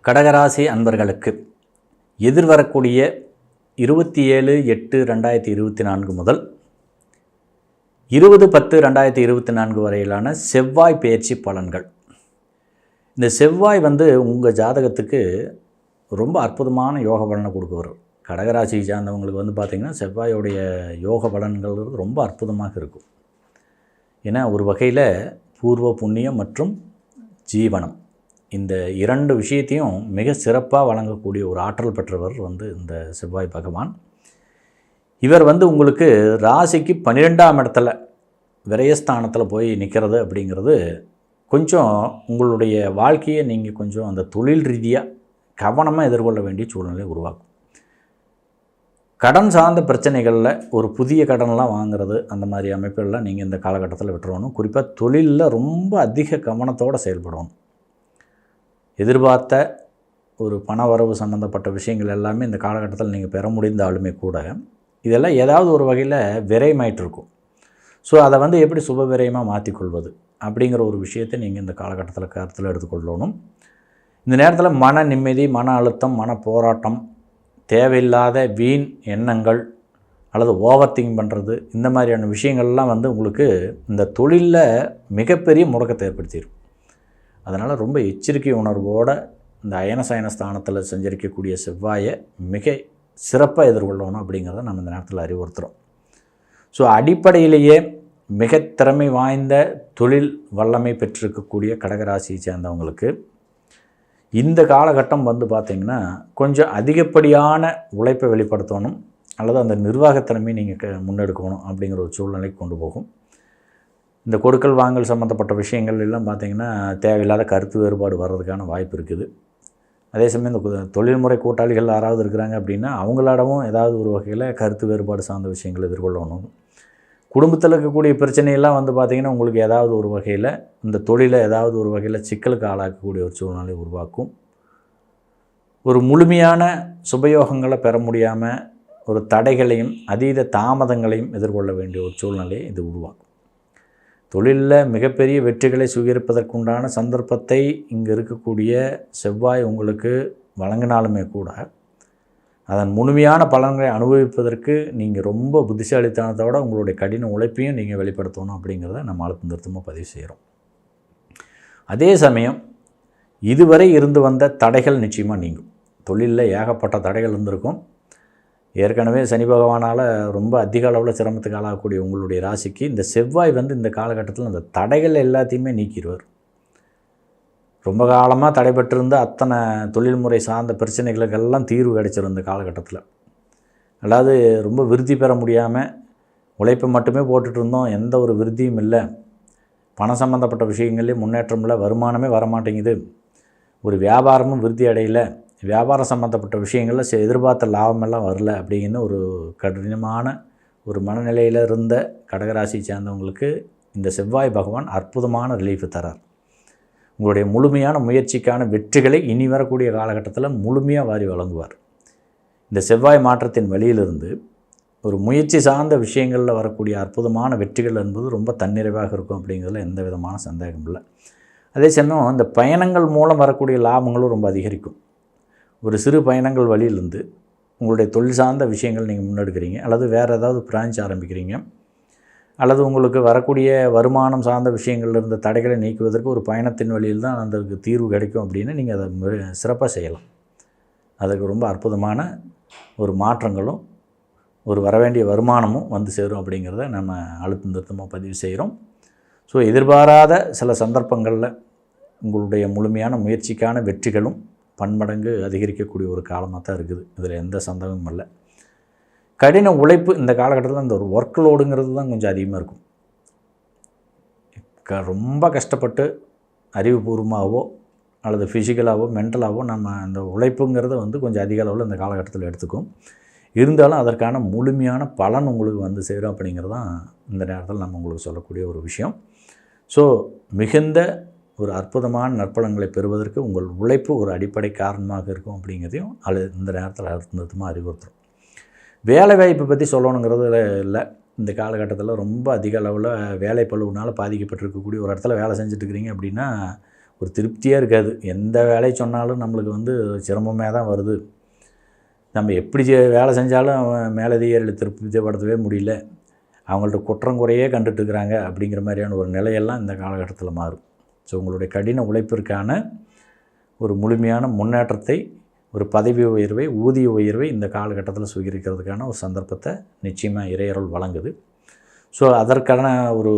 கடகராசி அன்பர்களுக்கு எதிர்வரக்கூடிய 27/8/2024 முதல் 20/10/2024 வரையிலான செவ்வாய் பெயர்ச்சி பலன்கள். இந்த செவ்வாய் உங்கள் ஜாதகத்துக்கு ரொம்ப அற்புதமான யோக பலனை கொடுக்குவார். கடகராசியை சார்ந்தவங்களுக்கு பார்த்திங்கன்னா செவ்வாயோடைய யோக பலன்கள் ரொம்ப அற்புதமாக இருக்கும். ஏன்னா ஒரு வகையில் பூர்வ புண்ணியம் மற்றும் ஜீவனம் இந்த இரண்டு விஷயத்தையும் மிக சிறப்பாக வழங்கக்கூடிய ஒரு ஆற்றல் பெற்றவர் இந்த செவ்வாய் பகவான். இவர் உங்களுக்கு ராசிக்கு 12ஆம் இடத்துல விரயஸ்தானத்தில் போய் நிற்கிறது அப்படிங்கிறது கொஞ்சம் உங்களுடைய வாழ்க்கையை நீங்கள் கொஞ்சம் அந்த தொழில் ரீதியாக கவனமாக எதிர்கொள்ள வேண்டிய சூழ்நிலை உருவாக்கும். கடன் சார்ந்த பிரச்சனைகளில் ஒரு புதிய கடன்லாம் வாங்குறது அந்த மாதிரி அமைப்புகள்லாம் நீங்கள் இந்த காலகட்டத்தில் விட்டுறணும். குறிப்பாக தொழிலில் ரொம்ப அதிக கவனத்தோடு செயல்படணும். எதிர்பார்த்த ஒரு பண வரவு சம்மந்தப்பட்ட விஷயங்கள் எல்லாமே இந்த காலகட்டத்தில் நீங்கள் பெற முடிந்தாலுமே கூட இதெல்லாம் ஏதாவது ஒரு வகையில் விரயமாயிட்டிருக்கும். ஸோ அதை எப்படி சுப விரயமாக மாற்றிக்கொள்வது அப்படிங்கிற ஒரு விஷயத்தை நீங்கள் இந்த காலகட்டத்தில் கருத்தில் எடுத்துக்கொள்ளணும். இந்த நேரத்தில் மன நிம்மதி, மன அழுத்தம், மன போராட்டம், தேவையில்லாத வீண் எண்ணங்கள் அல்லது ஓவர் திங்க் பண்ணுறது இந்த மாதிரியான விஷயங்கள்லாம் உங்களுக்கு இந்த தொழிலில் மிகப்பெரிய முடக்கத்தை ஏற்படுத்திடும். அதனால் ரொம்ப எச்சரிக்கை உணர்வோடு இந்த அயனசயன ஸ்தானத்தில் சஞ்சரிக்கக்கூடிய செவ்வாயை மிக சிறப்பாக எதிர்கொள்ளணும் அப்படிங்கிறத நம்ம இந்த நேரத்தில் அறிவுறுத்துகிறோம். ஸோ அடிப்படையிலேயே மிக திறமை வாய்ந்த தொழில் வல்லமை பெற்றிருக்கக்கூடிய கடகராசியை சேர்ந்தவங்களுக்கு இந்த காலகட்டம் பார்த்திங்கன்னா கொஞ்சம் அதிகப்படியான உழைப்பை வெளிப்படுத்தணும் அல்லது அந்த நிர்வாகத்திறமையை நீங்கள் முன்னெடுக்கணும் அப்படிங்கிற ஒரு சூழ்நிலைக்கு கொண்டு போகும். இந்த கொடுக்கல் வாங்கல் சம்மந்தப்பட்ட விஷயங்கள் எல்லாம் பார்த்திங்கன்னா தேவையில்லாத கருத்து வேறுபாடு வர்றதுக்கான வாய்ப்பு இருக்குது. அதே சமயம் இந்த தொழில்முறை கூட்டாளிகள் யாராவது இருக்கிறாங்க அப்படின்னா அவங்களோடவும் ஏதாவது ஒரு வகையில் கருத்து வேறுபாடு சார்ந்த விஷயங்கள் எதிர்கொள்ளணும். குடும்பத்தில் இருக்கக்கூடிய பிரச்சனையெல்லாம் பார்த்திங்கன்னா உங்களுக்கு ஏதாவது ஒரு வகையில் இந்த தொழிலை ஏதாவது ஒரு வகையில் சிக்கலுக்கு ஆளாக்கக்கூடிய ஒரு சூழ்நிலை உருவாக்கும். ஒரு முழுமையான சுபயோகங்களை பெற முடியாமல் ஒரு தடைகளையும் அதீத தாமதங்களையும் எதிர்கொள்ள வேண்டிய ஒரு சூழ்நிலையை இது உருவாக்கும். தொழிலில் மிகப்பெரிய வெற்றிகளை சுவீகரிப்பதற்குண்டான சந்தர்ப்பத்தை இங்கே இருக்கக்கூடிய செவ்வாய் உங்களுக்கு வழங்கினாலுமே கூட அதன் முழுமையான பலன்களை அனுபவிப்பதற்கு நீங்கள் ரொம்ப புத்திசாலித்தனத்தோடு உங்களுடைய கடின உழைப்பையும் நீங்கள் வெளிப்படுத்தணும் அப்படிங்கிறத நம்ம அழுத்தம் திருத்தமாக பதிவு செய்கிறோம். அதே சமயம் இதுவரை இருந்து வந்த தடைகள் நிச்சயமாக நீங்கும். தொழிலில் ஏகப்பட்ட தடைகள் இருந்திருக்கும். ஏற்கனவே சனி பகவானால் ரொம்ப அதிக அளவில் சிரமத்துக்கு ஆளாகக்கூடிய உங்களுடைய ராசிக்கு இந்த செவ்வாய் இந்த காலகட்டத்தில் அந்த தடைகள் எல்லாத்தையுமே நீக்கிடுவார். ரொம்ப காலமாக தடைபட்டிருந்த அத்தனை தொழில்முறை சார்ந்த பிரச்சனைகளுக்கெல்லாம் தீர்வு கிடைச்சிருந்த காலகட்டத்தில். அதாவது ரொம்ப விருத்தி பெற முடியாமல் உழைப்பை மட்டுமே போட்டுட்டு இருந்தோம், எந்த ஒரு விருத்தியும் இல்லை, பணம் சம்மந்தப்பட்ட விஷயங்கள்லேயும் முன்னேற்றம் இல்லை, வருமானமே வரமாட்டேங்குது, ஒரு வியாபாரமும் விருத்தி அடையலை, வியாபாரம் சம்மந்தப்பட்ட விஷயங்களில் எதிர்பார்த்த லாபமெல்லாம் வரல அப்படிங்கிற ஒரு கடினமான ஒரு மனநிலையில் இருந்த கடகராசியை சேர்ந்தவங்களுக்கு இந்த செவ்வாய் பகவான் அற்புதமான ரிலீஃப் தரார். உங்களுடைய முழுமையான முயற்சிக்கான வெற்றிகளை இனி வரக்கூடிய காலகட்டத்தில் முழுமையாக வாரி வழங்குவார். இந்த செவ்வாய் மாற்றத்தின் வழியிலிருந்து ஒரு முயற்சி சார்ந்த விஷயங்களில் வரக்கூடிய அற்புதமான வெற்றிகள் என்பது ரொம்ப தன்னிறைவாக இருக்கும் அப்படிங்கிறதுல எந்த விதமான சந்தேகம் இல்லை. அதே சமயம் இந்த பயணங்கள் மூலம் வரக்கூடிய லாபங்களும் ரொம்ப அதிகரிக்கும். ஒரு சிறு பயணங்கள் வழியிலிருந்து உங்களுடைய தொழில் சார்ந்த விஷயங்கள் நீங்கள் முன்னெடுக்கிறீங்க அல்லது வேறு ஏதாவது பிரான்ச் ஆரம்பிக்கிறீங்க அல்லது உங்களுக்கு வரக்கூடிய வருமானம் சார்ந்த விஷயங்கள் இருந்த தடைகளை நீக்குவதற்கு ஒரு பயணத்தின் வழியில் தான் அதற்கு தீர்வு கிடைக்கும் அப்படின்னு நீங்கள் அதை சிறப்பாக செய்யலாம். அதுக்கு ரொம்ப அற்புதமான ஒரு மாற்றங்களும் ஒரு வரவேண்டிய வருமானமும் சேரும் அப்படிங்கிறத நம்ம அழுத்தம் திருத்தமாக பதிவு செய்கிறோம். ஸோ எதிர்பாராத சில சந்தர்ப்பங்களில் உங்களுடைய முழுமையான முயற்சிக்கான வெற்றிகளும் பன்மடங்கு அதிகரிக்கக்கூடிய ஒரு காலமாக தான் இருக்குது. இதில் எந்த சந்தேகமும் இல்லை. கடின உழைப்பு இந்த காலகட்டத்தில் இந்த ஒரு ஒர்க் லோடுங்கிறது தான் கொஞ்சம் அதிகமாக இருக்கும். ரொம்ப கஷ்டப்பட்டு அறிவுபூர்வமாகவோ அல்லது ஃபிசிக்கலாகவோ மென்டலாகவோ நம்ம அந்த உழைப்புங்கிறத கொஞ்சம் அதிக அளவில் இந்த காலகட்டத்தில் எடுத்துக்கும். இருந்தாலும் அதற்கான முழுமையான பலன் உங்களுக்கு சேரும் அப்படிங்கிறது தான் இந்த நேரத்தில் நம்ம உங்களுக்கு சொல்லக்கூடிய ஒரு விஷயம். ஸோ மிகுந்த ஒரு அற்புதமான நற்பலன்களை பெறுவதற்கு உங்கள் உழைப்பு ஒரு அடிப்படை காரணமாக இருக்கும் அப்படிங்கிறதையும் இந்த நேரத்தில் அழுத்தமாக அறிவுறுத்துகிறோம். வேலை வாய்ப்பை பற்றி சொல்லணுங்கிறது இல்லை. இந்த காலகட்டத்தில் ரொம்ப அதிக அளவில் வேலை பளுவினால் பாதிக்கப்பட்டிருக்கக்கூடிய ஒரு இடத்துல வேலை செஞ்சுட்ருக்கிறீங்க அப்படின்னா ஒரு திருப்தியாக இருக்காது. எந்த வேலையை சொன்னாலும் நம்மளுக்கு வந்து சிரமமாக தான் வருது. நம்ம எப்படி வேலை செஞ்சாலும் மேலதிகாரிகள் திருப்திப்படுத்தவே முடியல, அவங்கள்ட்ட குற்றம் குறையே கண்டுட்டுருக்குறாங்க அப்படிங்கிற மாதிரியான ஒரு நிலையெல்லாம் இந்த காலகட்டத்தில் மாறும். ஸோ உங்களுடைய கடின உழைப்பிற்கான ஒரு முழுமையான முன்னேற்றத்தை, ஒரு பதவி உயர்வை, ஊதிய உயர்வை இந்த காலகட்டத்தில் சுகரிக்கிறதுக்கான ஒரு சந்தர்ப்பத்தை நிச்சயமாக இறையருள் வழங்குது. ஸோ அதற்கான ஒரு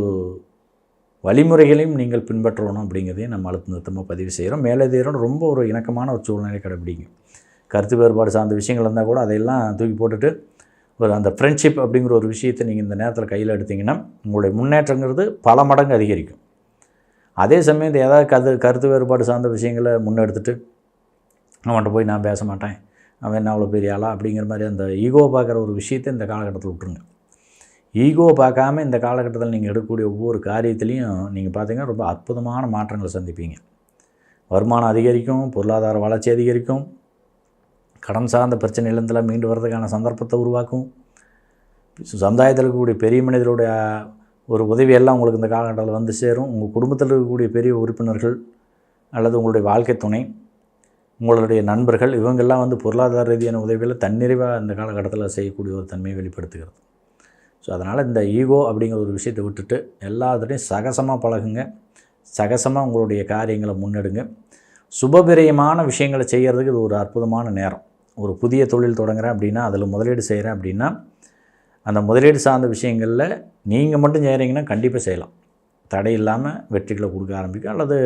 வழிமுறைகளையும் நீங்கள் பின்பற்றணும் அப்படிங்கிறதையும் நம்ம அழுத்த நிறுத்தமாக பதிவு செய்கிறோம். மேலதிகாரியோட ரொம்ப ஒரு இணக்கமான ஒரு சூழ்நிலை கடைபிடிங்க. கருத்து வேறுபாடு சார்ந்த விஷயங்கள் இருந்தால் கூட அதையெல்லாம் தூக்கி போட்டுட்டு ஒரு அந்த ஃப்ரெண்ட்ஷிப் அப்படிங்கிற ஒரு விஷயத்தை நீங்கள் இந்த நேரத்தில் கையில் எடுத்திங்கன்னா உங்களுடைய முன்னேற்றங்கிறது பல மடங்கு அதிகரிக்கும். அதே சமயம் இந்த ஏதாவது கருத்து வேறுபாடு சார்ந்த விஷயங்களை முன்னெடுத்துட்டு அவன்கிட்ட போய் நான் பேச மாட்டேன், அவன் என்ன அவ்வளோ பெரிய ஆளா அப்படிங்கிற மாதிரி அந்த ஈகோவை பார்க்குற ஒரு விஷயத்தை இந்த காலகட்டத்தில் விட்டுருங்க. ஈகோவை பார்க்காம இந்த காலகட்டத்தில் நீங்கள் எடுக்கக்கூடிய ஒவ்வொரு காரியத்திலையும் நீங்கள் பார்த்தீங்கன்னா ரொம்ப அற்புதமான மாற்றங்களை சந்திப்பீங்க. வருமானம் அதிகரிக்கும், பொருளாதார வளர்ச்சி அதிகரிக்கும், கடன் சார்ந்த பிரச்சனையிலேருந்துலாம் மீண்டு வர்றதுக்கான சந்தர்ப்பத்தை உருவாக்கும். சமுதாயத்தில் இருக்கக்கூடிய பெரிய மனிதர்களுடைய ஒரு உதவியெல்லாம் உங்களுக்கு இந்த காலகட்டத்தில் வந்து சேரும். உங்கள் குடும்பத்தில் இருக்கக்கூடிய பெரிய உறுப்பினர்கள் அல்லது உங்களுடைய வாழ்க்கை துணை, உங்களுடைய நண்பர்கள், இவங்கெல்லாம் வந்து பொருளாதார ரீதியான உதவிகளை தன்னிறைவாக இந்த காலகட்டத்தில் செய்யக்கூடிய ஒரு தன்மையை வெளிப்படுத்துகிறது. ஸோ அதனால் இந்த ஈகோ அப்படிங்கிற ஒரு விஷயத்தை விட்டுட்டு எல்லாத்துலேயும் சகசமாக பழகுங்க, சகசமாக உங்களுடைய காரியங்களை முன்னெடுங்க. சுபவிரயமான விஷயங்களை செய்கிறதுக்கு இது ஒரு அற்புதமான நேரம். ஒரு புதிய தொழில் தொடங்குறேன் அப்படின்னா, அதில் முதலீடு செய்கிறேன் அப்படின்னா, அந்த முதலீடு சார்ந்த விஷயங்களில் நீங்கள் மட்டும் செய்கிறீங்கன்னா கண்டிப்பாக செய்யலாம். தடை இல்லாமல் வெற்றிகளை கொடுக்க ஆரம்பிக்கும். அல்லது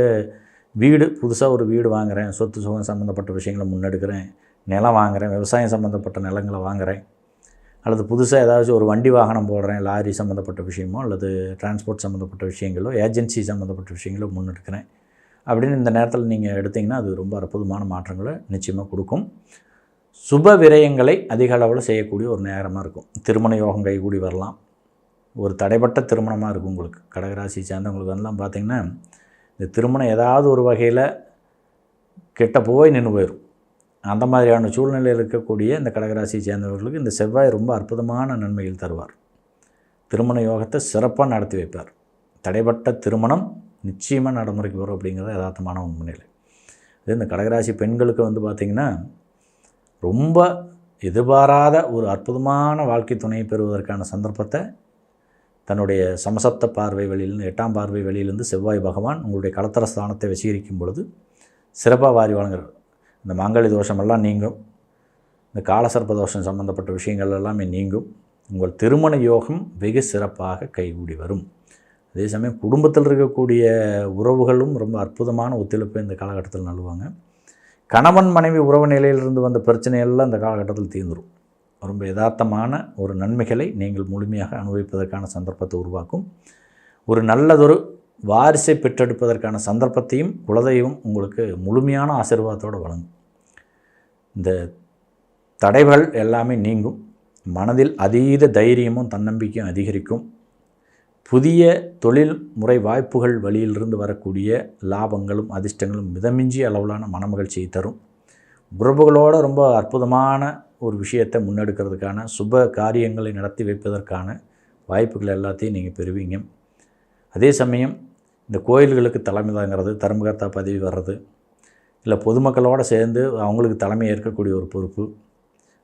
வீடு, புதுசாக ஒரு வீடு வாங்குகிறேன், சொத்து சுகம் சம்மந்தப்பட்ட விஷயங்களை முன்னெடுக்கிறேன், நிலம் வாங்குகிறேன், விவசாயம் சம்மந்தப்பட்ட நிலங்களை வாங்குகிறேன், அல்லது புதுசாக ஏதாச்சும் ஒரு வண்டி வாகனம் போடுறேன், லாரி சம்மந்தப்பட்ட விஷயமோ அல்லது டிரான்ஸ்போர்ட் சம்மந்தப்பட்ட விஷயங்களோ, ஏஜென்சி சம்மந்தப்பட்ட விஷயங்களோ முன்னெடுக்கிறேன் அப்படின்னு இந்த நேரத்தில் நீங்கள் எடுத்திங்கன்னா அது ரொம்ப அற்புதமான மாற்றங்களை நிச்சயமாக கொடுக்கும். சுப விரயங்களை அதிக அளவில் செய்யக்கூடிய ஒரு நேரமாக இருக்கும். திருமண யோகம் கைகூடி வரலாம். ஒரு தடைப்பட்ட திருமணமாக இருக்கும் உங்களுக்கு. கடகராசி சேர்ந்தவங்களுக்கு வந்துலாம் பார்த்திங்கன்னா இந்த திருமணம் ஏதாவது ஒரு வகையில் கிட்ட போய் நின்று போயிடும். அந்த மாதிரியான சூழ்நிலையில் இருக்கக்கூடிய இந்த கடகராசி சேர்ந்தவர்களுக்கு இந்த செவ்வாய் ரொம்ப அற்புதமான நன்மைகள் தருவார். திருமண யோகத்தை சிறப்பாக நடத்தி வைப்பார். தடைப்பட்ட திருமணம் நிச்சயமாக நடைமுறைக்கு வரும் அப்படிங்கிறது யதார்த்தமான உண்மையிலே. இது இந்த கடகராசி பெண்களுக்கு வந்து பார்த்திங்கன்னா ரொம்ப எதிர்பாராத ஒரு அற்புதமான வாழ்க்கை துணையை பெறுவதற்கான சந்தர்ப்பத்தை தன்னுடைய சமசப்த பார்வை வெளியிலேருந்து 8ஆம் பார்வை வெளியிலேருந்து செவ்வாய் பகவான் உங்களுடைய களத்திர ஸ்தானத்தை வசீகரிக்கும் பொழுது சிறப்பாக வாரி வழங்குறார். இந்த மாங்கல்ய தோஷமெல்லாம் நீங்கும். இந்த காலசர்ப்ப தோஷம் சம்பந்தப்பட்ட விஷயங்கள் எல்லாமே நீங்கும். உங்கள் திருமண யோகம் வெகு சிறப்பாக கைகூடி வரும். அதே சமயம் குடும்பத்தில் இருக்கக்கூடிய உறவுகளும் ரொம்ப அற்புதமான ஒத்துழைப்பை இந்த காலகட்டத்தில் நல்வாங்க. கணவன் மனைவி உறவு நிலையிலிருந்து வந்த பிரச்சனையெல்லாம் இந்த காலகட்டத்தில் தீர்ந்துடும். ரொம்ப யதார்த்தமான ஒரு நன்மைகளை நீங்கள் முழுமையாக அனுபவிப்பதற்கான சந்தர்ப்பத்தை உருவாக்கும். ஒரு நல்லதொரு வாரிசை பெற்றெடுப்பதற்கான சந்தர்ப்பத்தையும் குலதெய்வம் உங்களுக்கு முழுமையான ஆசீர்வாதத்தோடு வழங்கும். இந்த தடைகள் எல்லாமே நீங்கும். மனதில் அதீத தைரியமும் தன்னம்பிக்கையும் அதிகரிக்கும். புதிய தொழில் முறை வாய்ப்புகள் வழியிலிருந்து வரக்கூடிய லாபங்களும் அதிர்ஷ்டங்களும் மிதமிஞ்சிய அளவிலான மனமகிழ்ச்சியை தரும். உறவுகளோடு ரொம்ப அற்புதமான ஒரு விஷயத்தை முன்னெடுக்கிறதுக்கான சுப காரியங்களை நடத்தி வைப்பதற்கான வாய்ப்புகள் எல்லாத்தையும் நீங்கள் பெறுவீங்க. அதே சமயம் இந்த கோயில்களுக்கு தலைமை தாங்கிறது, தர்மகர்த்தா பதவி வர்றது, இல்லை பொதுமக்களோடு சேர்ந்து அவங்களுக்கு தலைமை ஏற்கக்கூடிய ஒரு பொறுப்பு,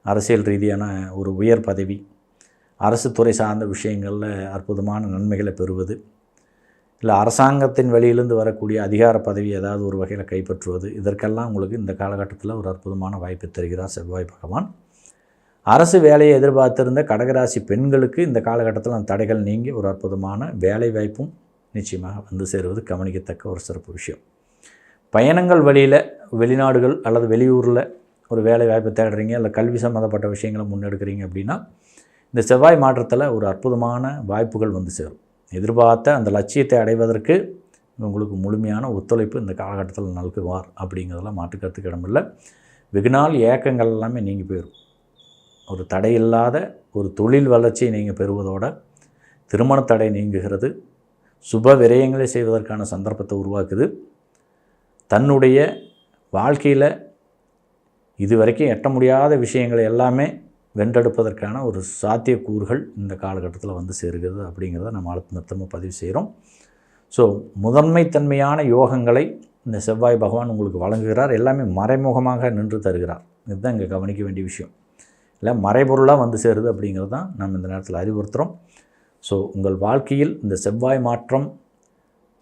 அரசியல் ரீதியான ஒரு உயர் பதவி, அரசு துறை சார்ந்த விஷயங்களில் அற்புதமான நன்மைகளை பெறுவது, இல்லை அரசாங்கத்தின் வழியிலிருந்து வரக்கூடிய அதிகார பதவி ஏதாவது ஒரு வகையில் கைப்பற்றுவது, இதற்கெல்லாம் உங்களுக்கு இந்த காலகட்டத்தில் ஒரு அற்புதமான வாய்ப்பை தருகிறார் செவ்வாய் பகவான். அரசு வேலையை எதிர்பார்த்திருந்த கடகராசி பெண்களுக்கு இந்த காலகட்டத்தில் அந்த தடைகள் நீங்கி ஒரு அற்புதமான வேலை வாய்ப்பும் நிச்சயமாக வந்து சேருவது கவனிக்கத்தக்க ஒரு சிறப்பு விஷயம். பயணங்கள் வழியில் வெளிநாடுகள் அல்லது வெளியூரில் ஒரு வேலை வாய்ப்பை தேடுறீங்க, இல்லை கல்வி சம்மந்தப்பட்ட விஷயங்களை முன்னெடுக்கிறீங்க அப்படின்னா இந்த செவ்வாய் மாற்றத்தில் ஒரு அற்புதமான வாய்ப்புகள் வந்து சேரும். எதிர்பார்த்த அந்த லட்சியத்தை அடைவதற்கு உங்களுக்கு முழுமையான ஒத்துழைப்பு இந்த காலகட்டத்தில் நல்குவார் அப்படிங்கிறதெல்லாம் மாற்றுக்கருத்துக்கு இடமில்லை. வெகுநாள் ஏக்கங்கள் எல்லாமே நீங்கி போயிடும். ஒரு தடையில்லாத ஒரு தொழில் வளர்ச்சியை நீங்கள் பெறுவதோட திருமண தடை நீங்குகிறது. சுப விரயங்களை செய்வதற்கான சந்தர்ப்பத்தை உருவாக்குது. தன்னுடைய வாழ்க்கையில் இதுவரைக்கும் எட்ட முடியாத விஷயங்களை எல்லாமே வென்றெடுப்பதற்கான ஒரு சாத்தியக்கூறுகள் இந்த காலகட்டத்தில் வந்து சேருகிறது அப்படிங்கிறத நம்ம அழுத்த நிறுத்தமாக பதிவு செய்கிறோம். ஸோ முதன்மைத்தன்மையான யோகங்களை இந்த செவ்வாய் பகவான் உங்களுக்கு வழங்குகிறார். எல்லாமே மறைமுகமாக நின்று தருகிறார். இதுதான் இங்கே கவனிக்க வேண்டிய விஷயம். இல்லை மறைபொருளாக வந்து சேருது அப்படிங்கிறது தான் நம்ம இந்த நேரத்தில் அறிவுறுத்துகிறோம். ஸோ உங்கள் வாழ்க்கையில் இந்த செவ்வாய் மாற்றம்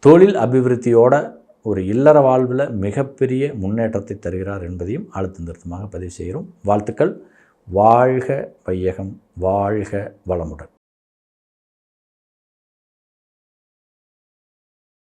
தொழில் அபிவிருத்தியோட ஒரு இல்லற வாழ்வில் மிகப்பெரிய முன்னேற்றத்தை தருகிறார் என்பதையும் அழுத்தம் திருத்தமாக பதிவு செய்கிறோம். வாழ்த்துக்கள். வாழ்க வையகம், வாழ்க வளமுடன்.